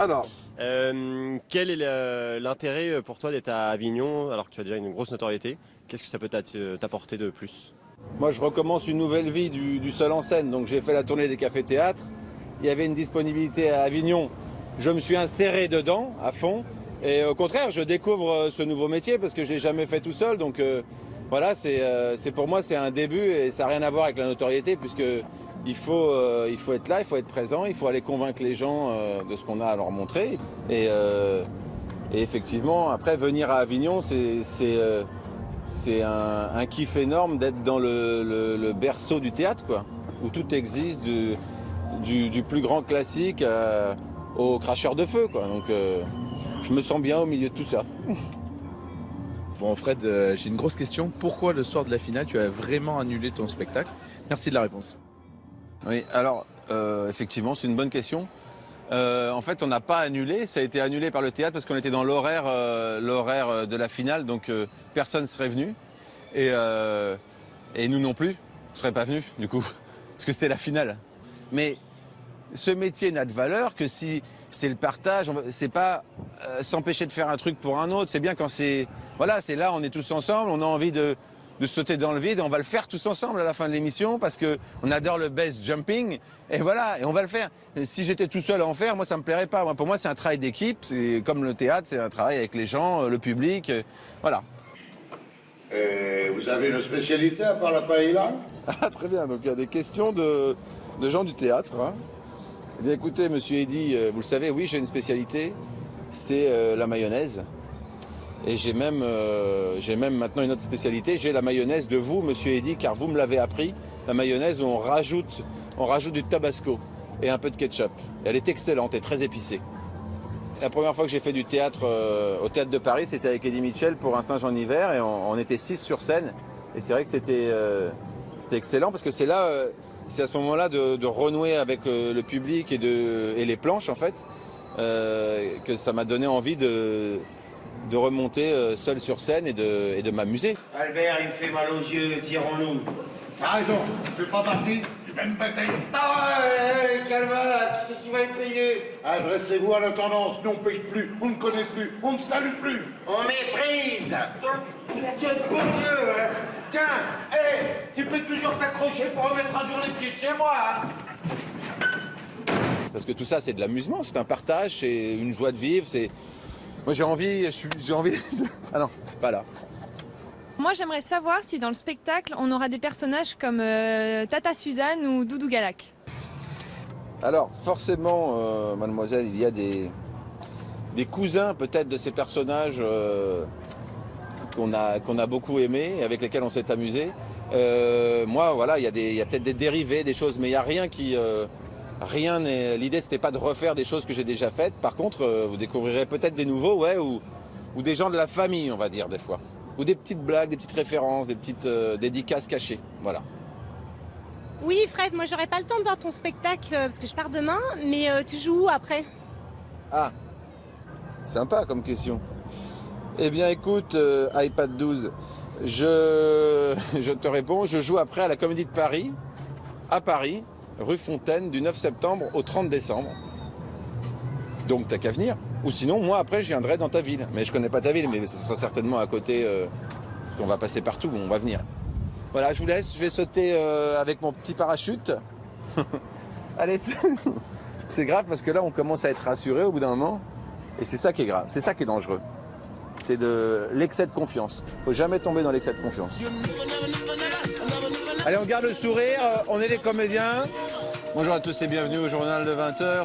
Alors, Quel est l'intérêt pour toi d'être à Avignon alors que tu as déjà une grosse notoriété? Qu'est-ce que ça peut t'apporter de plus? moi je recommence une nouvelle vie du seul en scène. Donc j'ai fait la tournée des cafés-théâtres. Il y avait une disponibilité à Avignon. Je me suis inséré dedans à fond. Et au contraire, je découvre ce nouveau métier parce que je l'ai jamais fait tout seul. Donc voilà, c'est pour moi c'est un début et ça n'a rien à voir avec la notoriété puisque il faut être là, il faut être présent, il faut aller convaincre les gens de ce qu'on a à leur montrer. Et effectivement, après venir à Avignon, c'est un kiff énorme d'être dans le berceau du théâtre, quoi, où tout existe, du plus grand classique au cracheur de feu, quoi. Donc je me sens bien au milieu de tout ça. Bon Fred, j'ai une grosse question. Pourquoi le soir de la finale, tu as vraiment annulé ton spectacle? Merci de la réponse. Oui, alors effectivement, c'est une bonne question. En fait, on n'a pas annulé, ça a été annulé par le théâtre parce qu'on était dans l'horaire de la finale, donc personne ne serait venu. Et nous non plus, on ne serait pas venus, du coup, parce que c'était la finale. Mais ce métier n'a de valeur que si c'est le partage, c'est pas s'empêcher de faire un truc pour un autre, c'est bien quand c'est... Voilà, c'est là, on est tous ensemble, on a envie de sauter dans le vide et on va le faire tous ensemble à la fin de l'émission parce qu'on adore le base jumping et voilà, et on va le faire. Et si j'étais tout seul à en faire, moi ça me plairait pas. Pour moi c'est un travail d'équipe, c'est comme le théâtre, c'est un travail avec les gens, le public, voilà. Vous avez une spécialité à part la paella? Ah, très bien, donc il y a des questions de gens du théâtre. Hein. Eh bien écoutez, monsieur Eddy, vous le savez, oui j'ai une spécialité, c'est la mayonnaise. Et j'ai même maintenant une autre spécialité, j'ai la mayonnaise de vous, monsieur Eddy, car vous me l'avez appris, la mayonnaise où on rajoute du tabasco et un peu de ketchup. Et elle est excellente et très épicée. La première fois que j'ai fait du théâtre au Théâtre de Paris, c'était avec Eddie Mitchell pour Un singe en hiver, et on était 6 sur scène. Et c'est vrai que c'était excellent, parce que c'est à ce moment-là de renouer avec le public et les planches, en fait, que ça m'a donné envie de remonter seul sur scène et de m'amuser. Albert, il me fait mal aux yeux, dirons-nous. T'as raison, je fais pas partie du même bataillon. Ah ouais, calme-toi, qui c'est qui va me payer? Adressez-vous à l'intendance, nous on paye plus, on ne connaît plus, on ne salue plus. On méprise. Quel bon Dieu, hein. Tiens, hé, tu peux toujours t'accrocher pour remettre à jour les pieds chez moi, hein. Parce que tout ça, c'est de l'amusement, c'est un partage, c'est une joie de vivre, c'est... Moi j'ai envie de... Ah non, pas là. Moi j'aimerais savoir si dans le spectacle on aura des personnages comme Tata Suzanne ou Doudou Galac. Alors forcément, mademoiselle, il y a des cousins peut-être de ces personnages qu'on a beaucoup aimés et avec lesquels on s'est amusé. Moi voilà, il y a peut-être des dérivés, des choses, mais il n'y a rien qui... Rien n'est. L'idée c'était pas de refaire des choses que j'ai déjà faites. Par contre, vous découvrirez peut-être des nouveaux, ouais, ou des gens de la famille, on va dire des fois, ou des petites blagues, des petites références, des petites dédicaces cachées, voilà. Oui, Fred, moi j'aurais pas le temps de voir ton spectacle parce que je pars demain, mais tu joues où après? Ah, sympa comme question. Eh bien, écoute, iPad 12, je te réponds. Je joue après à la Comédie de Paris, à Paris. Rue Fontaine, du 9 septembre au 30 décembre. Donc t'as qu'à venir. Ou sinon, moi après, je viendrai dans ta ville. Mais je connais pas ta ville, mais ce sera certainement à côté. On va passer partout, on va venir. Voilà, je vous laisse. Je vais sauter avec mon petit parachute. Allez, c'est grave parce que là, on commence à être rassuré au bout d'un moment. Et c'est ça qui est grave, c'est ça qui est dangereux. C'est de l'excès de confiance. Faut jamais tomber dans l'excès de confiance. Allez, on garde le sourire, on est des comédiens. Bonjour à tous et bienvenue au journal de 20h.